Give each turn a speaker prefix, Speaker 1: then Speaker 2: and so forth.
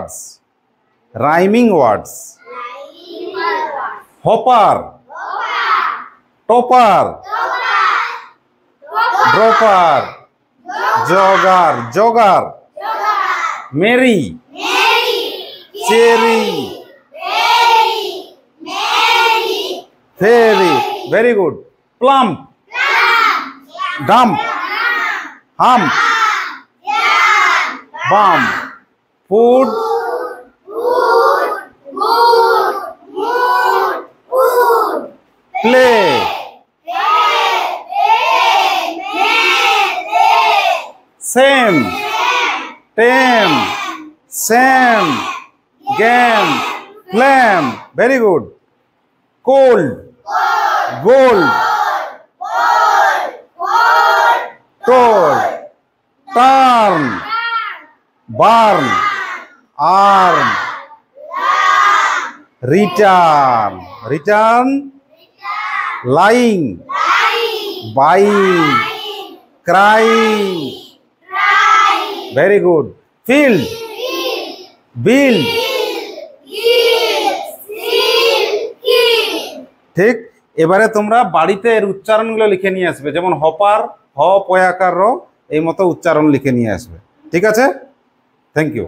Speaker 1: words. Rhyming words. Hopper. Topper. Dropper. Jogger. Jogger. Mary. Cherry. Fairy. Very good. Plump. Dump. Hump. Bump. Food. Play. Same. Tame. Same. Game. Flame. Very good. Cold. Gold. Toad. Turn. Burn. Arm. Return. Return. Lying. Buying. Crying. Very good. Field. Build. ঠিক এবারে তোমরা বাড়িতে এর উচ্চারণগুলো লিখে নিয়ে আসবে, যেমন hopper, হ পয়াকার র, এই মতো উচ্চারণ লিখে নিয়ে আসবে। ঠিক আছে, থ্যাংক ইউ।